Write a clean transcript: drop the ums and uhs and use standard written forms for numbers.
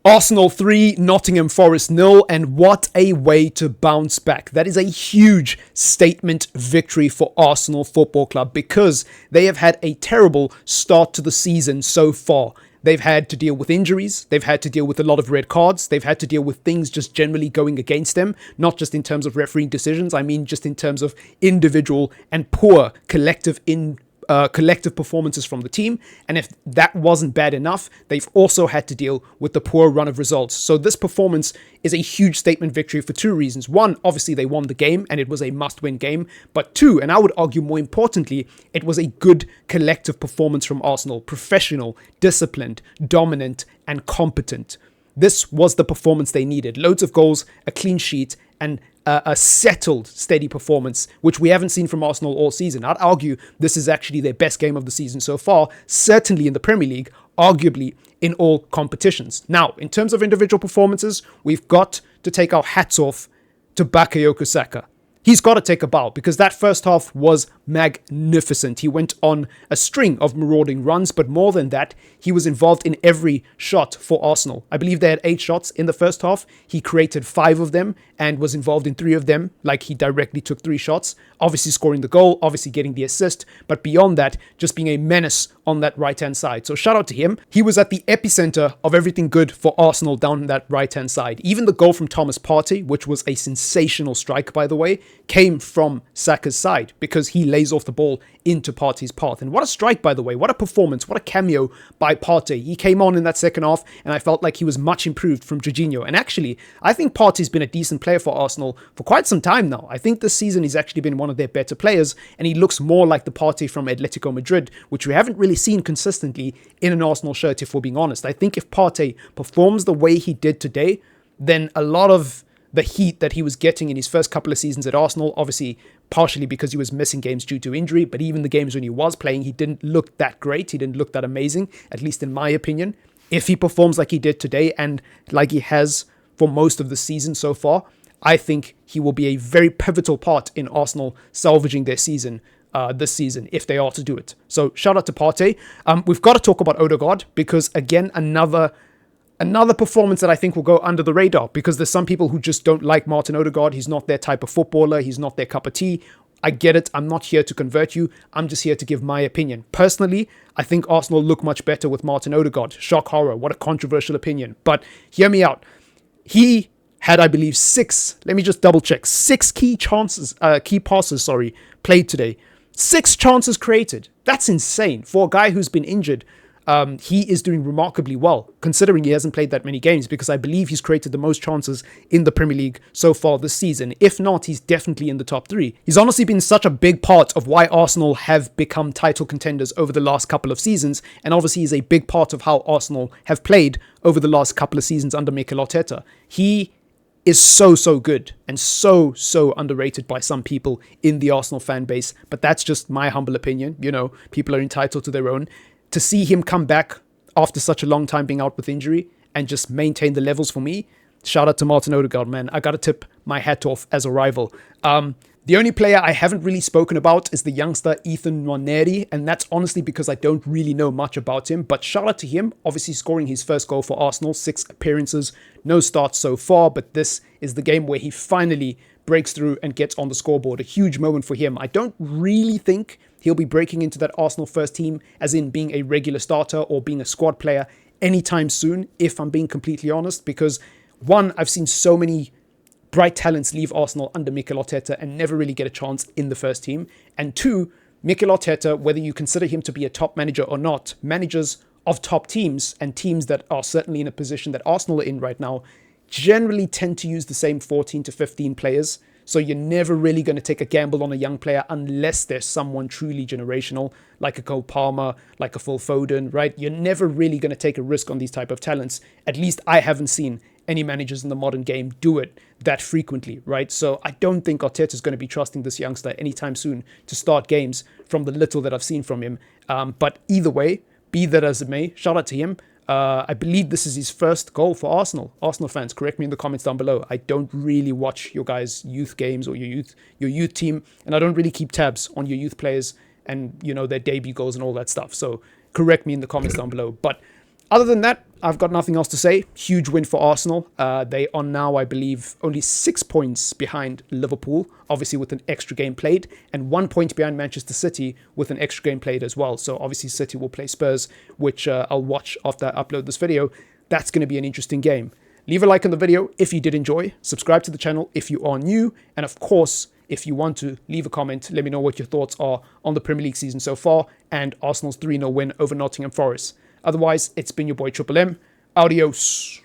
Arsenal 3, Nottingham Forest 0, and what a way to bounce back. That is a huge statement victory for Arsenal Football Club because they have had a terrible start to the season so far. They've had to deal with injuries, they've had to deal with a lot of red cards, they've had to deal with things just generally going against them, not just in terms of refereeing decisions, I mean just in terms of individual and poor collective performances from the team. And if that wasn't bad enough, they've also had to deal with the poor run of results. So this performance is a huge statement victory for two reasons. One, obviously they won the game and it was a must-win game. But two, and I would argue more importantly, it was a good collective performance from Arsenal. Professional, disciplined, dominant, and competent. This was the performance they needed. Loads of goals, a clean sheet, and a settled, steady performance, which we haven't seen from Arsenal all season. I'd argue this is actually their best game of the season so far, certainly in the Premier League, arguably in all competitions. Now, in terms of individual performances, we've got to take our hats off to Bakayoko Saka. He's got to take a bow because that first half was magnificent. He went on a string of marauding runs, but more than that, he was involved in every shot for Arsenal. I believe they had 8 shots in the first half. He created 5 of them and was involved in 3 of them, like he directly took 3 shots, obviously scoring the goal, obviously getting the assist, but beyond that, just being a menace on that right-hand side. So shout out to him. He was at the epicenter of everything good for Arsenal down that right-hand side. Even the goal from Thomas Partey, which was a sensational strike, by the way, came from Saka's side because he lays off the ball into Partey's path. And what a strike, by the way. What a performance. What a cameo by Partey. He came on in that second half and I felt like he was much improved from Jorginho. And actually, I think Partey's been a decent player for Arsenal for quite some time now. I think this season he's actually been one of their better players and he looks more like the Partey from Atletico Madrid, which we haven't really seen consistently in an Arsenal shirt, if we're being honest. I think if Partey performs the way he did today, then a lot of the heat that he was getting in his first couple of seasons at Arsenal, obviously partially because he was missing games due to injury, but even the games when he was playing, he didn't look that great. He didn't look that amazing, at least in my opinion. If he performs like he did today and like he has for most of the season so far, I think he will be a very pivotal part in Arsenal salvaging their season this season, if they are to do it. So shout out to Partey. We've got to talk about Odegaard because, again, another performance that I think will go under the radar because there's some people who just don't like Martin Odegaard. He's not their type of footballer. He's not their cup of tea. I get it. I'm not here to convert you. I'm just here to give my opinion. Personally, I think Arsenal look much better with Martin Odegaard. Shock horror. What a controversial opinion. But hear me out. He had, I believe, 6, let me just double check, 6 key passes, played today. 6 chances created. That's insane. For a guy who's been injured, he is doing remarkably well, considering he hasn't played that many games, because I believe he's created the most chances in the Premier League so far this season. If not, he's definitely in the top 3. He's honestly been such a big part of why Arsenal have become title contenders over the last couple of seasons, and obviously is a big part of how Arsenal have played over the last couple of seasons under Mikel Arteta. He is so good and so underrated by some people in the Arsenal fan base, but that's just my humble opinion. You know, people are entitled to their own. To see him come back after such a long time being out with injury and just maintain the levels for me, shout out to Martin Odegaard, man. I gotta tip my hat off as a rival. The only player I haven't really spoken about is the youngster Ethan Nwaneri, and that's honestly because I don't really know much about him, but shout out to him, obviously scoring his first goal for Arsenal, 6 appearances, no starts so far, but this is the game where he finally breaks through and gets on the scoreboard. A huge moment for him. I don't really think he'll be breaking into that Arsenal first team, as in being a regular starter or being a squad player anytime soon, if I'm being completely honest, because one, I've seen so many bright talents leave Arsenal under Mikel Arteta and never really get a chance in the first team. And two, Mikel Arteta, whether you consider him to be a top manager or not, managers of top teams and teams that are certainly in a position that Arsenal are in right now generally tend to use the same 14 to 15 players. So you're never really going to take a gamble on a young player unless there's someone truly generational, like a Cole Palmer, like a Phil Foden, right? You're never really going to take a risk on these type of talents. At least I haven't seen any managers in the modern game do it that frequently, right? So I don't think Arteta is going to be trusting this youngster anytime soon to start games from the little that I've seen from him. But either way, be that as it may, shout out to him. I believe this is his first goal for Arsenal. Arsenal fans, correct me in the comments down below. I don't really watch your guys' youth games or your youth team, and I don't really keep tabs on your youth players and, you know, their debut goals and all that stuff. So correct me in the comments down below. But Other than that, I've got nothing else to say. Huge win for Arsenal. They are now, I believe, only 6 points behind Liverpool, obviously with an extra game played, and 1 point behind Manchester City with an extra game played as well. So obviously City will play Spurs, which I'll watch after I upload this video. That's going to be an interesting game. Leave a like on the video if you did enjoy. Subscribe to the channel if you are new. And of course, if you want to, leave a comment. Let me know what your thoughts are on the Premier League season so far and Arsenal's 3-0 win over Nottingham Forest. Otherwise, it's been your boy Triple M. Adios.